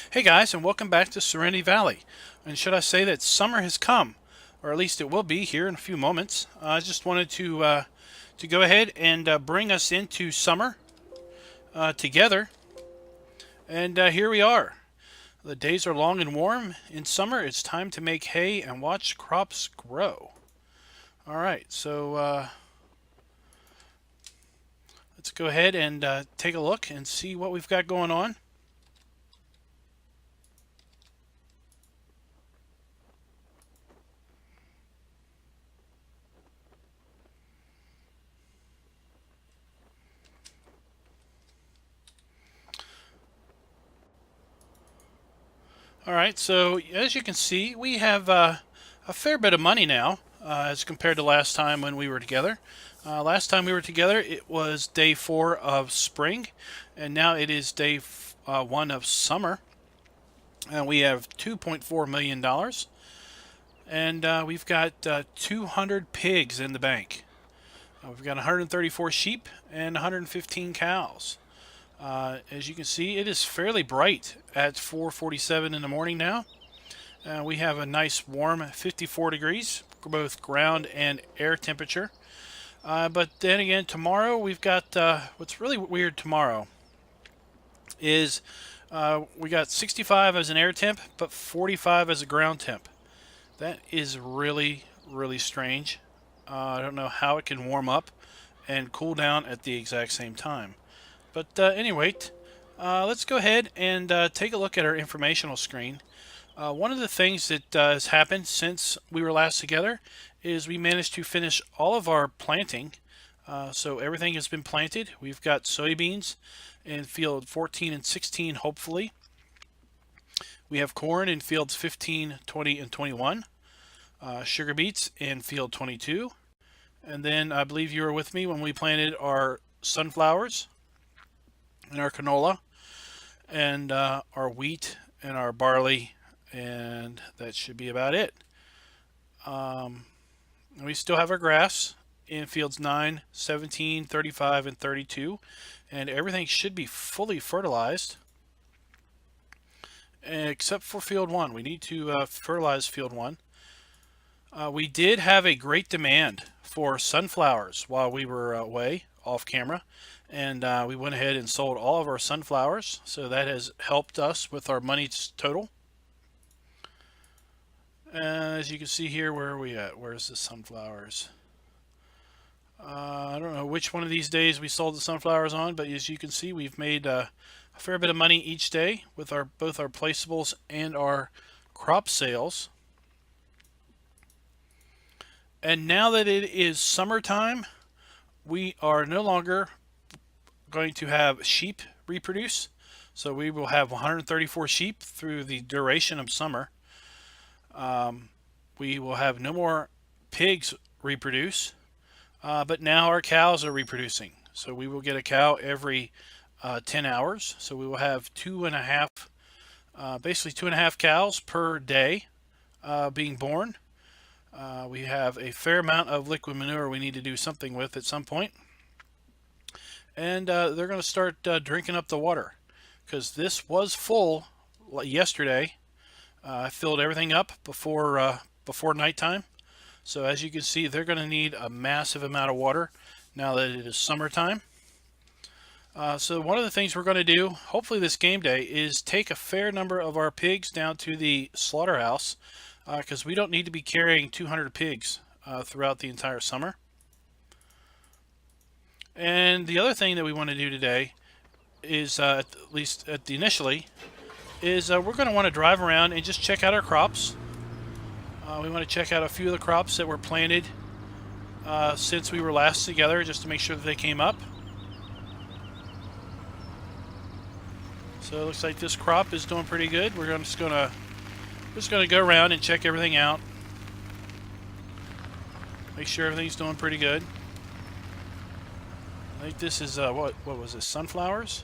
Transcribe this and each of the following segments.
Hey guys, and welcome back to Serenity Valley. And should I say that summer has come, or at least it will be here in a few moments. I just wanted to go ahead and bring us into summer together, and here we are. The days are long and warm. In summer, it's time to make hay and watch crops grow. All right, so let's go ahead and take a look and see what we've got going on. All right, so as you can see, we have a fair bit of money now as compared to last time when we were together. Last time we were together, it was day 4 of spring, and now it is day 1 of summer. And we have $2.4 million, and we've got 200 pigs in the bank. We've got 134 sheep and 115 cows. As you can see, it is fairly bright at 4:47 in the morning now. We have a nice warm 54 degrees, both ground and air temperature. But then again, tomorrow we've got, what's really weird tomorrow is we got 65 as an air temp, but 45 as a ground temp. That is really, really strange. I don't know how it can warm up and cool down at the exact same time. But anyway, let's go ahead and take a look at our informational screen. One of the things that has happened since we were last together is we managed to finish all of our planting. So everything has been planted. We've got soybeans in field 14 and 16, hopefully. We have corn in fields 15, 20, and 21. Sugar beets in field 22. And then I believe you were with me when we planted our sunflowers and our canola and our wheat and our barley, and that should be about it. We still have our grass in fields 9, 17, 35, and 32, and everything should be fully fertilized except for field 1. We need to fertilize field 1. We did have a great demand for sunflowers while we were away off camera, and we went ahead and sold all of our sunflowers, so that has helped us with our money total. As you can see here, where are we at? Where's the sunflowers? I don't know which one of these days we sold the sunflowers on, but as you can see, we've made a fair bit of money each day with both our placeables and our crop sales. And now that it is summertime, we are no longer going to have sheep reproduce. So we will have 134 sheep through the duration of summer. We will have no more pigs reproduce, but now our cows are reproducing. So we will get a cow every 10 hours. So we will have basically 2.5 cows per day being born. We have a fair amount of liquid manure we need to do something with at some point. And they're going to start drinking up the water, because this was full yesterday. I filled everything up before nighttime. So as you can see, they're going to need a massive amount of water now that it is summertime. So one of the things we're going to do, hopefully this game day, is take a fair number of our pigs down to the slaughterhouse, because we don't need to be carrying 200 pigs throughout the entire summer. And the other thing that we want to do today is, at least initially, is we're going to want to drive around and just check out our crops. We want to check out a few of the crops that were planted since we were last together, just to make sure that they came up. So it looks like this crop is doing pretty good. We're just going to go around and check everything out. Make sure everything's doing pretty good. I think this is, what was this, sunflowers?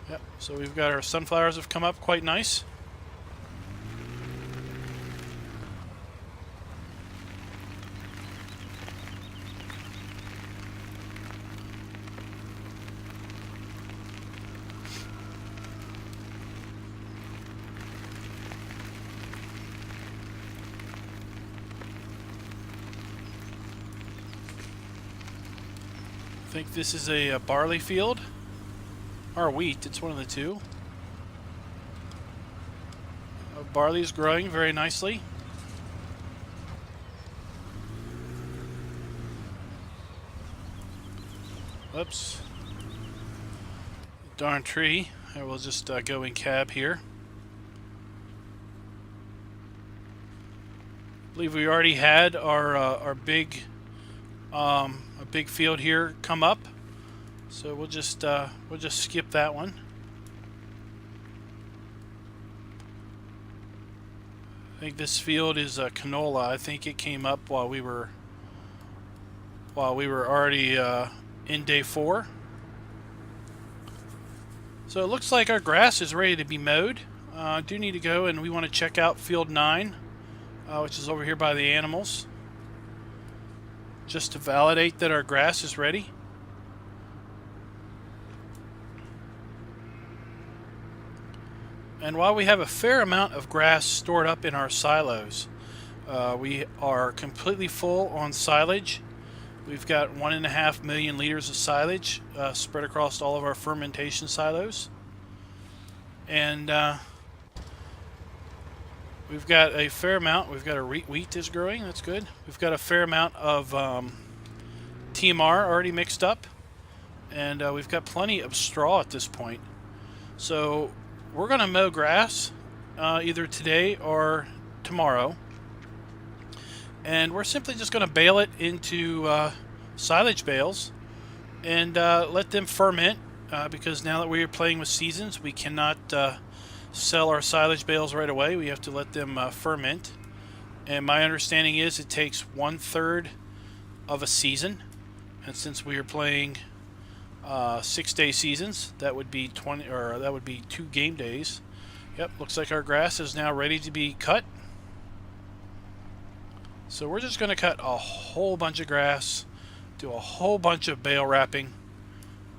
Yep, so we've got our sunflowers have come up quite nice. think this is a barley field or wheat. It's one of the two. Barley is growing very nicely. Whoops. Darn tree. I will just go in cab here. I believe we already had our big a big field here come up, so we'll just skip that one. I think this field is canola. I think it came up while we were already in day 4. So it looks like our grass is ready to be mowed. I do need to go, and we want to check out field 9, which is over here by the animals, just to validate that our grass is ready. And while we have a fair amount of grass stored up in our silos, we are completely full on silage. We've got 1.5 million liters of silage spread across all of our fermentation silos. And we've got a fair amount. We've got wheat is growing. That's good. We've got a fair amount of TMR already mixed up. And we've got plenty of straw at this point. So we're going to mow grass either today or tomorrow. And we're simply just going to bale it into silage bales and let them ferment, because now that we are playing with seasons, we cannot sell our silage bales right away. We have to let them ferment. And my understanding is it takes 1/3 of a season. And since we are playing 6-day seasons, that would be 2 game days. Yep, looks like our grass is now ready to be cut. So we're just going to cut a whole bunch of grass, do a whole bunch of bale wrapping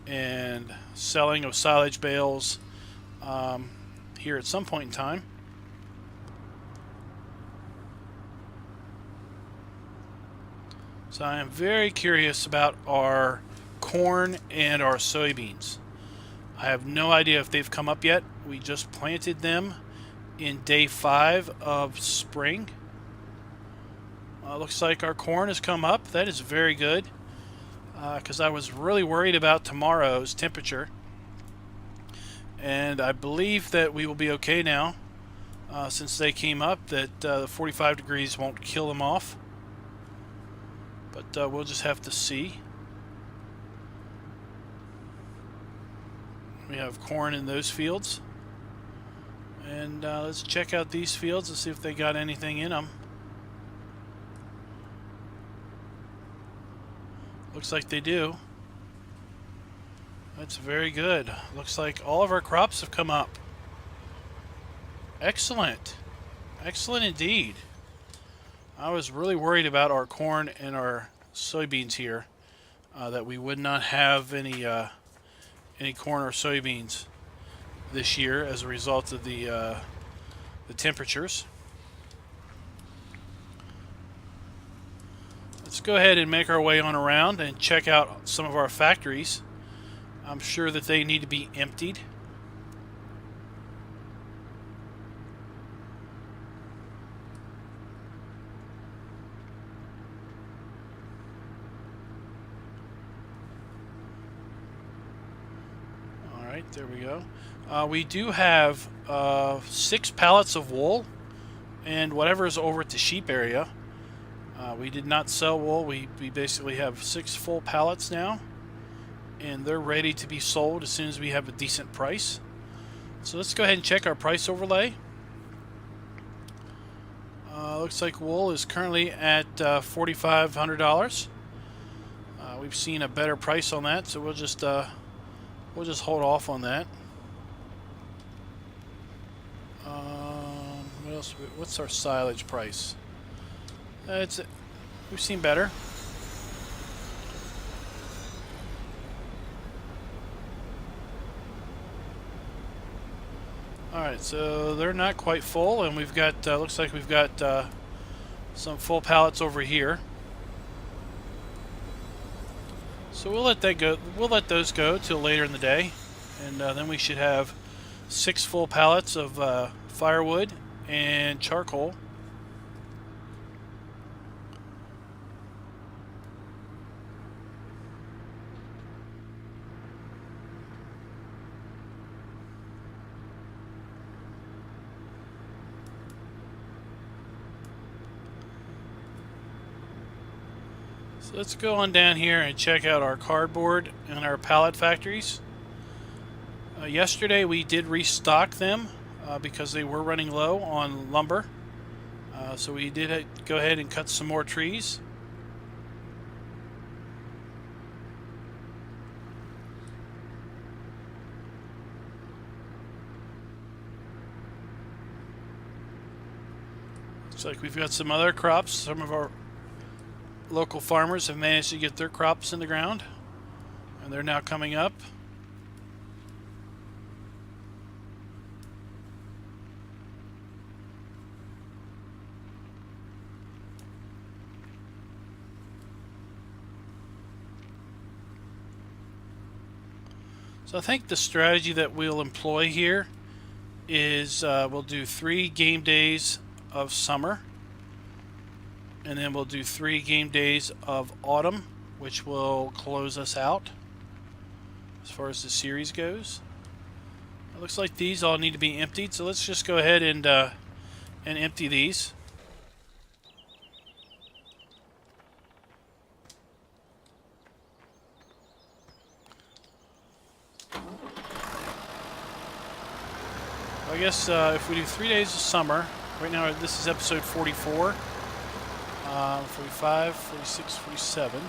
and selling of silage bales here at some point in time. So I am very curious about our corn and our soybeans. I have no idea if they've come up yet. We just planted them in day 5 of spring. Looks like our corn has come up. That is very good, because I was really worried about tomorrow's temperature. And I believe that we will be okay now, since they came up, that the 45 degrees won't kill them off. But we'll just have to see. We have corn in those fields. And let's check out these fields and see if they got anything in them. Looks like they do. That's very good. Looks like all of our crops have come up. Excellent. Excellent indeed. I was really worried about our corn and our soybeans here, that we would not have any corn or soybeans this year as a result of the temperatures. Let's go ahead and make our way on around and check out some of our factories. I'm sure that they need to be emptied. Alright, there we go. We do have 6 pallets of wool and whatever is over at the sheep area. We did not sell wool. We basically have 6 full pallets now, and they're ready to be sold as soon as we have a decent price. So let's go ahead and check our price overlay. Looks like wool is currently at $4,500. We've seen a better price on that, so we'll just hold off on that. What else? What's our silage price? We've seen better. Alright, so they're not quite full, and we've got, looks like we've got some full pallets over here. So we'll let that go. We'll let those go till later in the day, and then we should have 6 full pallets of firewood and charcoal. So let's go on down here and check out our cardboard and our pallet factories. Yesterday we did restock them because they were running low on lumber. So we did go ahead and cut some more trees. Looks like we've got some other crops. Some of our local farmers have managed to get their crops in the ground, and they're now coming up. So I think the strategy that we'll employ here is we'll do 3 game days of summer, and then we'll do 3 game days of autumn, which will close us out as far as the series goes. It looks like these all need to be emptied, so let's just go ahead and empty these. I guess if we do 3 days of summer, right now this is episode 44, 45, 46, 47,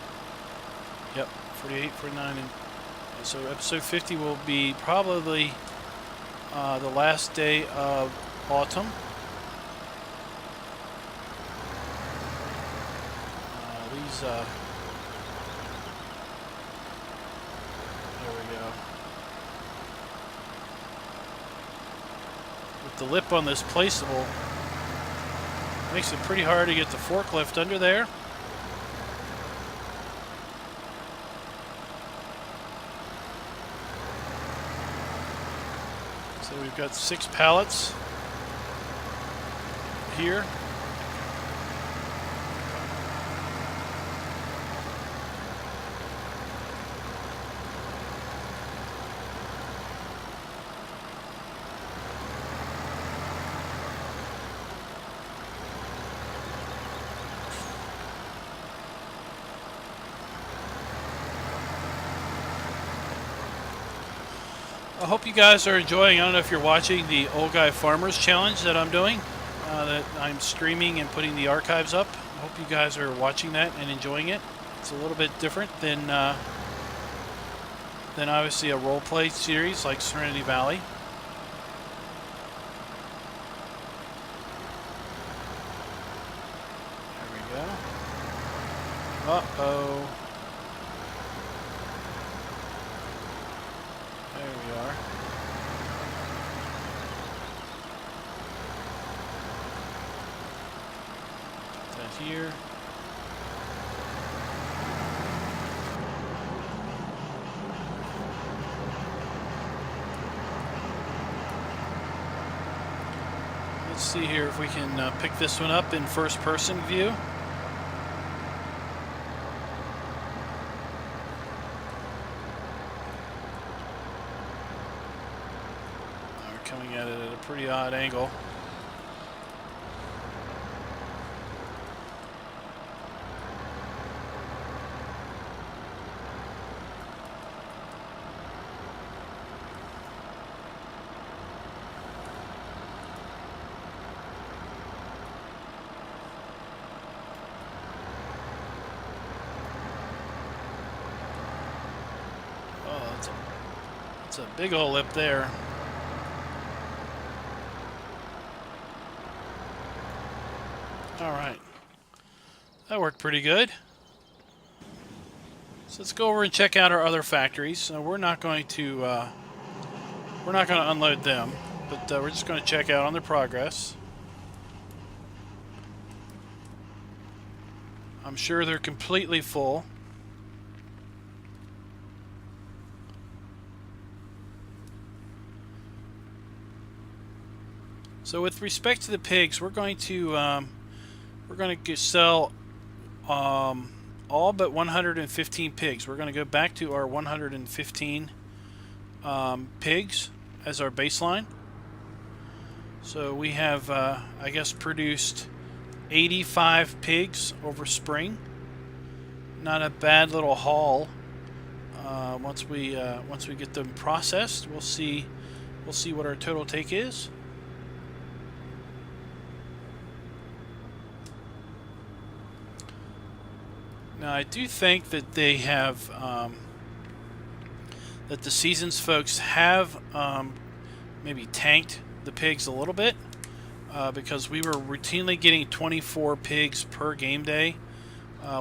yep, 48, 49, and so episode 50 will be probably the last day of autumn. There we go. With the lip on this placeable, makes it pretty hard to get the forklift under there. So we've got 6 pallets here. I hope you guys are enjoying. I don't know if you're watching the Old Guy Farmers Challenge that I'm doing, that I'm streaming and putting the archives up. I hope you guys are watching that and enjoying it. It's a little bit different than obviously a role-play series like Serenity Valley. There we go. Uh-oh. There we are. Put that here. Let's see here if we can pick this one up in first-person view. Coming at it at a pretty odd angle. Oh, that's a big old lip there. Alright, that worked pretty good. So let's go over and check out our other factories. We're not going to unload them, but we're just going to check out on their progress. I'm sure they're completely full. So with respect to the pigs, we're going to sell all but 115 pigs. We're going to go back to our 115 pigs as our baseline. So we have, I guess, produced 85 pigs over spring. Not a bad little haul. Once we get them processed, we'll see what our total take is. Now, I do think that they have that the Seasons folks have maybe tanked the pigs a little bit because we were routinely getting 24 pigs per game day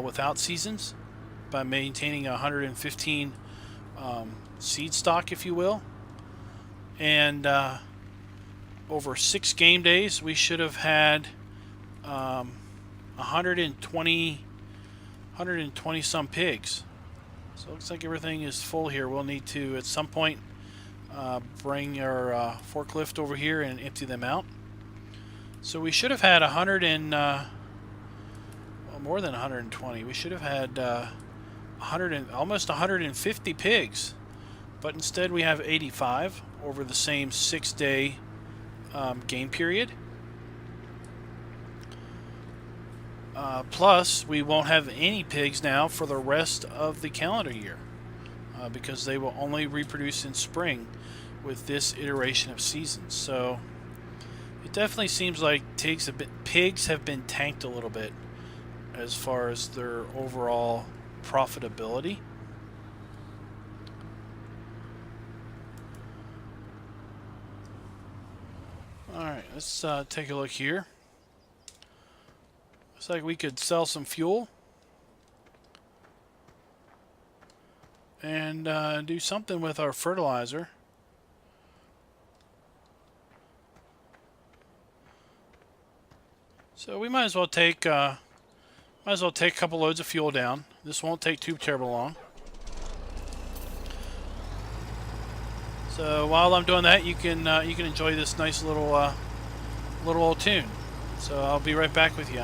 without Seasons by maintaining 115 seed stock, if you will. And over 6 game days, we should have had 120 some pigs. So it looks like everything is full here. We'll need to, at some point, bring our forklift over here and empty them out. So we should have had 100 and well, more than 120. We should have had almost 150 pigs, but instead we have 85 over the same 6-day game period. Plus, we won't have any pigs now for the rest of the calendar year because they will only reproduce in spring with this iteration of Seasons. So it definitely seems like pigs have been tanked a little bit as far as their overall profitability. Alright, let's take a look here. Looks like we could sell some fuel and do something with our fertilizer. So we might as well take a couple loads of fuel down. This won't take too terribly long. So while I'm doing that, you can enjoy this nice little old tune. So I'll be right back with you.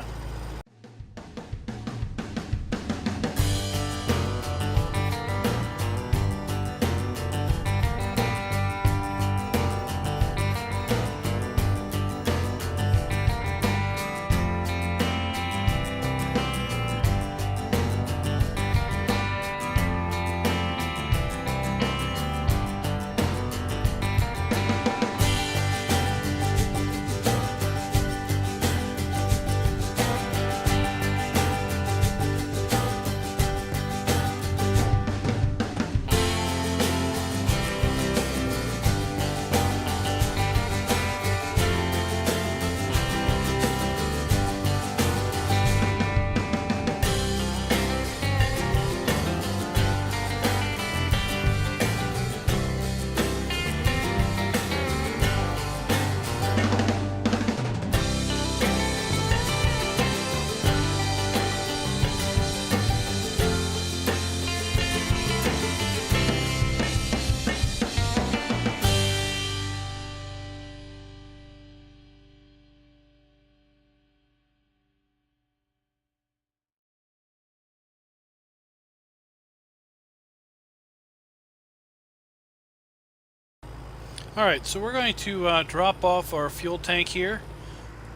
Alright, so we're going to drop off our fuel tank here,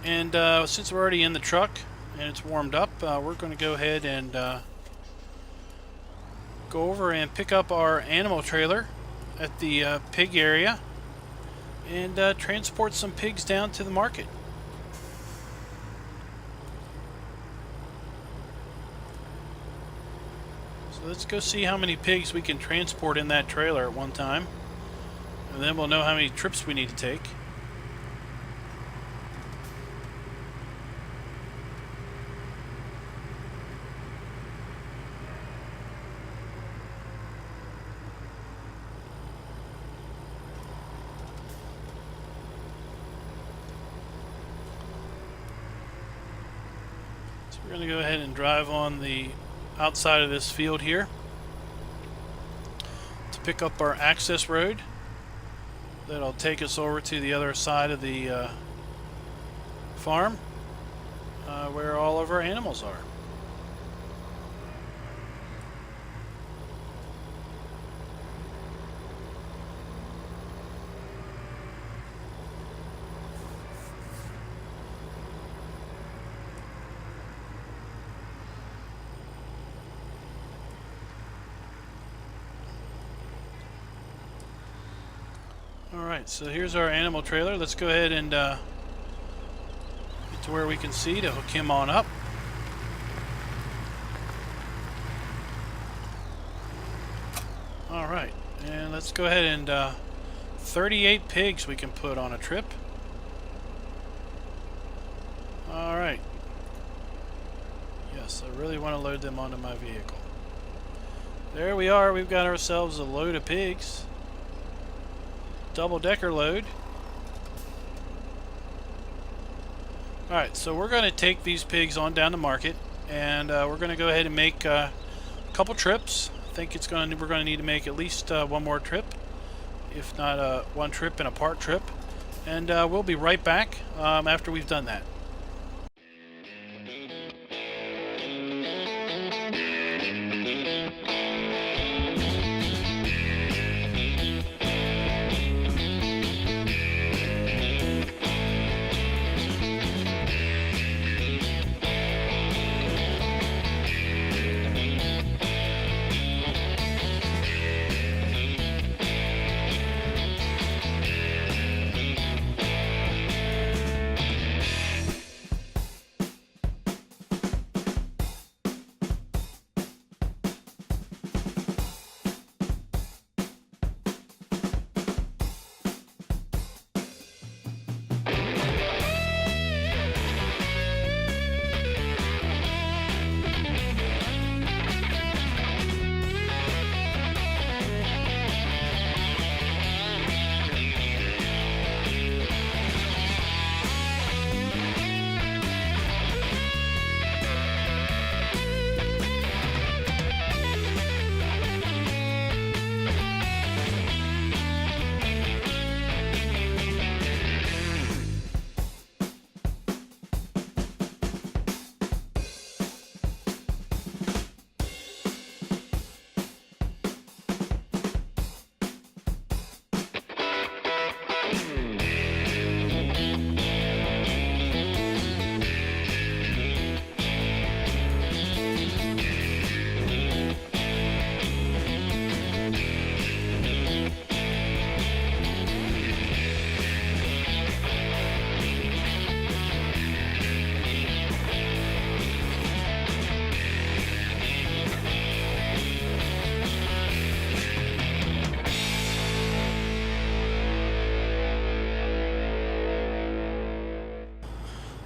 and since we're already in the truck and it's warmed up, we're going to go ahead and go over and pick up our animal trailer at the pig area and transport some pigs down to the market. So let's go see how many pigs we can transport in that trailer at one time. And then we'll know how many trips we need to take. So we're going to go ahead and drive on the outside of this field here to pick up our access road. That'll take us over to the other side of the farm where all of our animals are. Alright, so here's our animal trailer. Let's go ahead and get to where we can see to hook him on up. Alright, and let's go ahead and 38 pigs we can put on a trip. Alright. Yes, I really want to load them onto my vehicle. There we are. We've got ourselves a load of pigs. Double-decker load. Alright, so we're going to take these pigs on down to market, and we're going to go ahead and make a couple trips. I think we're going to need to make at least one more trip, if not one trip and a part trip, and we'll be right back after we've done that.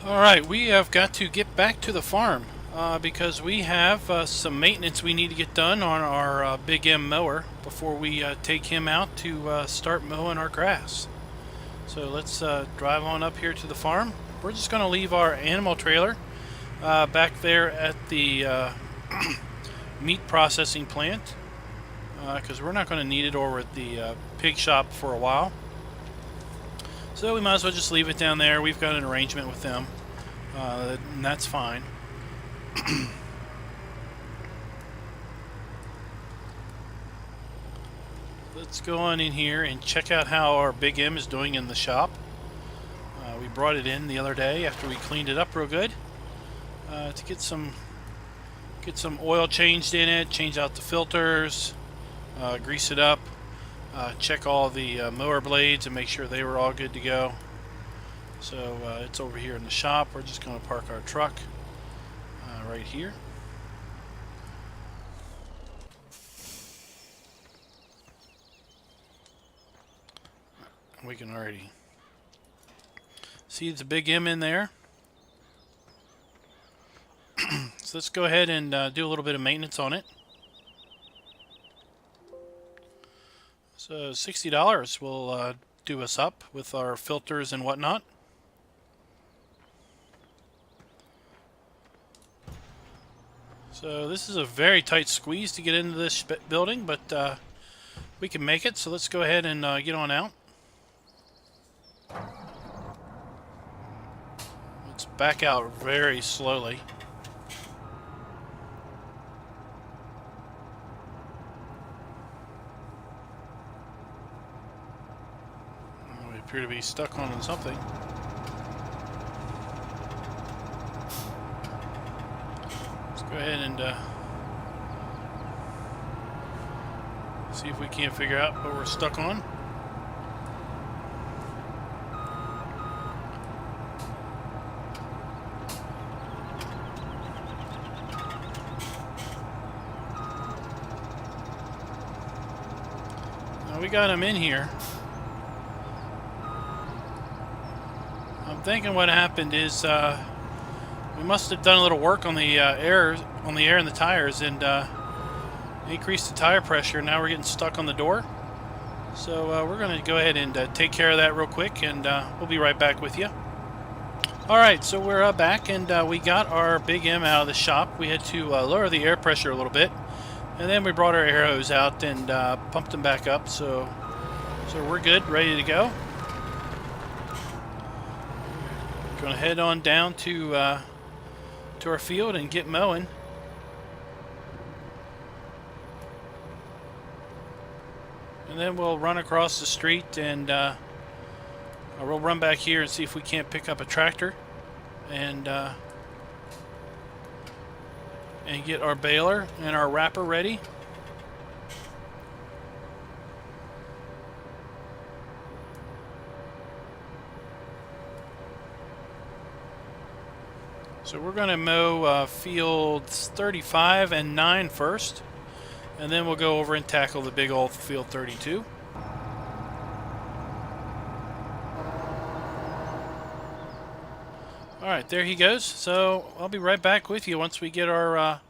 Alright, we have got to get back to the farm because we have some maintenance we need to get done on our Big M mower before we take him out to start mowing our grass. So let's drive on up here to the farm. We're just going to leave our animal trailer back there at the meat processing plant because we're not going to need it over at the pig shop for a while. So we might as well just leave it down there. We've got an arrangement with them, and that's fine. Let's go on in here and check out how our Big M is doing in the shop. We brought it in the other day after we cleaned it up real good to get some oil changed in it, change out the filters, grease it up. Check all the mower blades and make sure they were all good to go. So it's over here in the shop. We're just going to park our truck right here. We can already see the Big M in there. So let's go ahead and do a little bit of maintenance on it. So $60 will do us up with our filters and whatnot. So this is a very tight squeeze to get into this building, but we can make it. So let's go ahead and get on out. Let's back out very slowly. We appear to be stuck on something. Let's go ahead and see if we can't figure out what we're stuck on. Now we got him in here. I'm thinking what happened is we must have done a little work on the air in the tires and increased the tire pressure. Now we're getting stuck on the door. So we're going to go ahead and take care of that real quick, and we'll be right back with you. Alright, so we're back, and we got our Big M out of the shop. We had to lower the air pressure a little bit, and then we brought our air hose out and pumped them back up. So we're good, ready to go. Going to head on down to our field and get mowing. And then we'll run across the street and we'll run back here and see if we can't pick up a tractor and get our baler and our wrapper ready. So we're going to mow fields 35 and 9 first, and then we'll go over and tackle the big old field 32. Alright, there he goes. So I'll be right back with you once we get our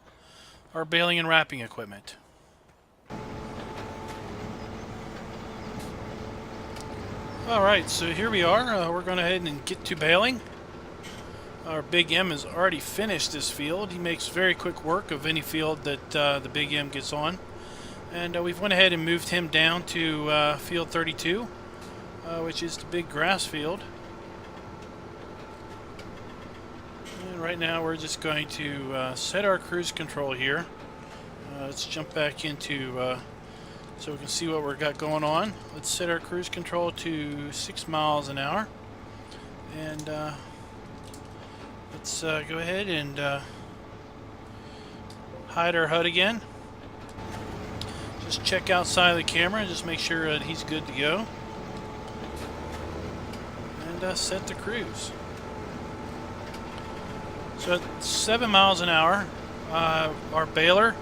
baling and wrapping equipment. Alright, so here we are. We're going to head and get to baling. Our Big M has already finished this field. He makes very quick work of any field that the Big M gets on. And we've went ahead and moved him down to field 32, which is the big grass field. And right now we're just going to set our cruise control here. Let's jump back into so we can see what we've got going on. Let's set our cruise control to 6 miles an hour. And let's go ahead and hide our HUD again. Just check outside of the camera and just make sure that he's good to go. And set the cruise. So at 7 miles an hour, our baler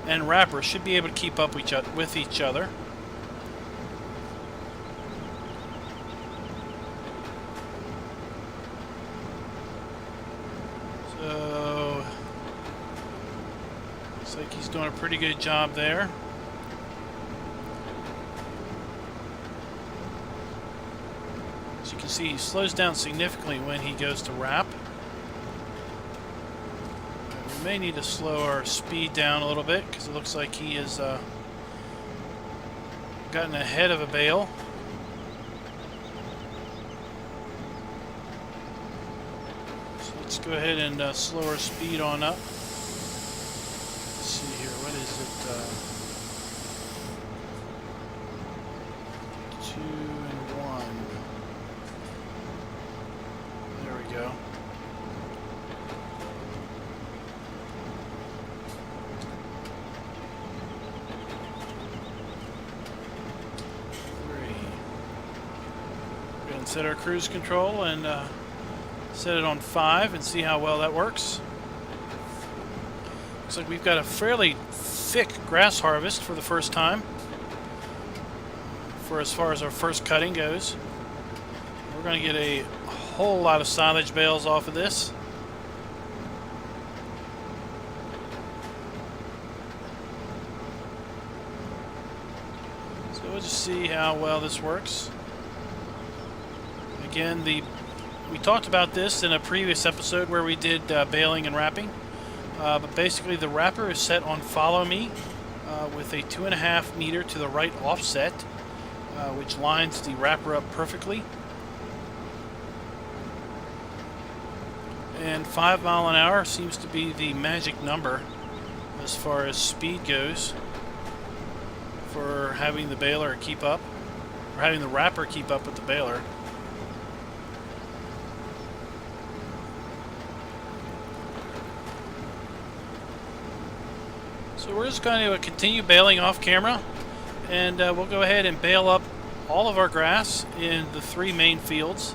and wrapper should be able to keep up with each other. So looks like he's doing a pretty good job there. As you can see, he slows down significantly when he goes to wrap. We may need to slow our speed down a little bit because it looks like he has gotten ahead of a bale. So let's go ahead and slow our speed on up. Let's see here, what is it? 2 and 1. There we go. Set our cruise control and set it on 5 and see how well that works. Looks like we've got a fairly thick grass harvest for the first time, for as far as our first cutting goes. We're going to get a whole lot of silage bales off of this. So we'll just see how well this works. Again, we talked about this in a previous episode where we did baling and wrapping, but basically the wrapper is set on follow me with a 2.5 meter to the right offset, which lines the wrapper up perfectly. And 5 mile an hour seems to be the magic number as far as speed goes for having the baler keep up, or having the wrapper keep up with the baler. So we're just going to continue baling off camera, and we'll go ahead and bale up all of our grass in the 3 main fields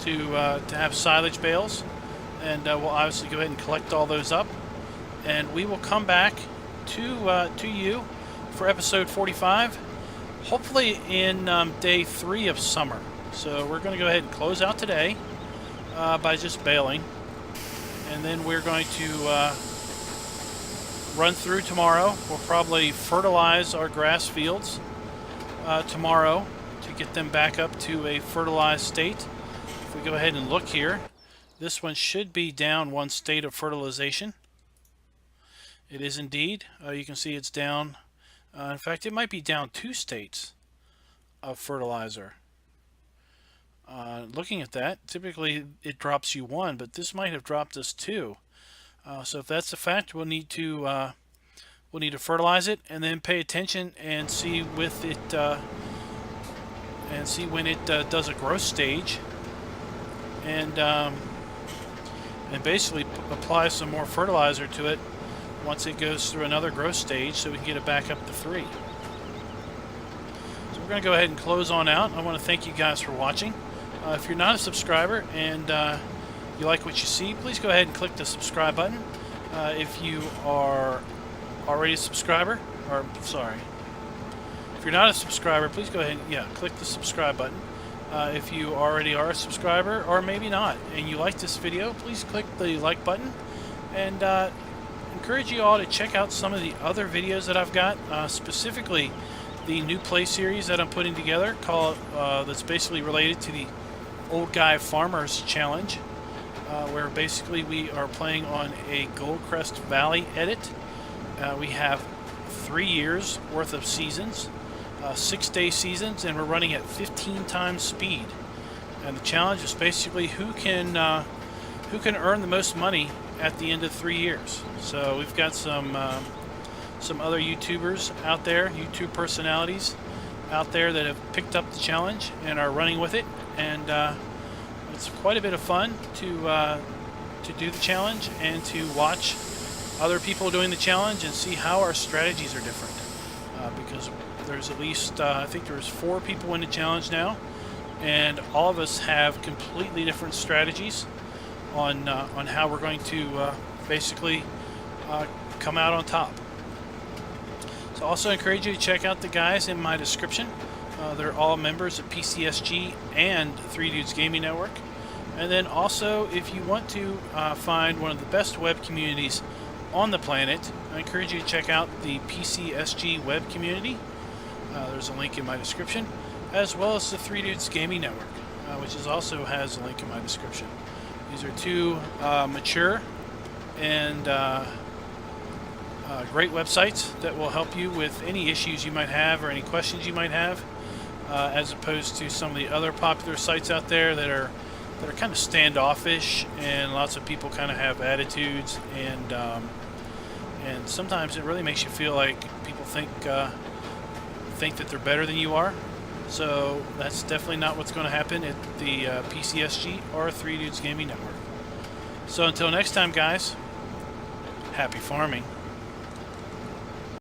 to have silage bales, and we'll obviously go ahead and collect all those up, and we will come back to you for episode 45, hopefully in day 3 of summer. So we're going to go ahead and close out today by just baling, and then we're going to run through tomorrow. We'll probably fertilize our grass fields tomorrow to get them back up to a fertilized state. If we go ahead and look here, this one should be down 1 state of fertilization. It is indeed. You can see it's down. In fact, it might be down 2 states of fertilizer. Looking at that, typically it drops you 1, but this might have dropped us 2. So if that's the fact, we'll need to fertilize it and then pay attention and see with it and see when it does a growth stage, and basically apply some more fertilizer to it once it goes through another growth stage, so we can get it back up to 3. So we're going to go ahead and close on out. I want to thank you guys for watching. If you're not a subscriber and you like what you see, please go ahead and click the subscribe button. If you are already a subscriber, or sorry, if you're not a subscriber, please go ahead and click the subscribe button. If you already are a subscriber, or maybe not, and you like this video, please click the like button, and encourage you all to check out some of the other videos that I've got, specifically the new play series that I'm putting together called that's basically related to the Old Guy Farmers Challenge, where basically we are playing on a Goldcrest Valley edit. We have 3 years worth of seasons, 6-day seasons, and we're running at 15 times speed. And the challenge is basically who can earn the most money at the end of 3 years. So we've got some other YouTubers out there, YouTube personalities out there that have picked up the challenge and are running with it, and it's quite a bit of fun to do the challenge and to watch other people doing the challenge and see how our strategies are different. Because there's at least I think there's 4 people in the challenge now, and all of us have completely different strategies on how we're going to basically come out on top. So also encourage you to check out the guys in my description. They're all members of PCSG and 3 Dudes Gaming Network. And then also, if you want to find one of the best web communities on the planet, I encourage you to check out the PCSG web community. There's a link in my description, as well as the 3 Dudes Gaming Network, which also has a link in my description. These are 2 mature and great websites that will help you with any issues you might have or any questions you might have, as opposed to some of the other popular sites out there that are kind of standoffish, and lots of people kind of have attitudes, and sometimes it really makes you feel like people think that they're better than you are. So that's definitely not what's going to happen at the PCSG or 3 Dudes Gaming Network. So until next time, guys, happy farming.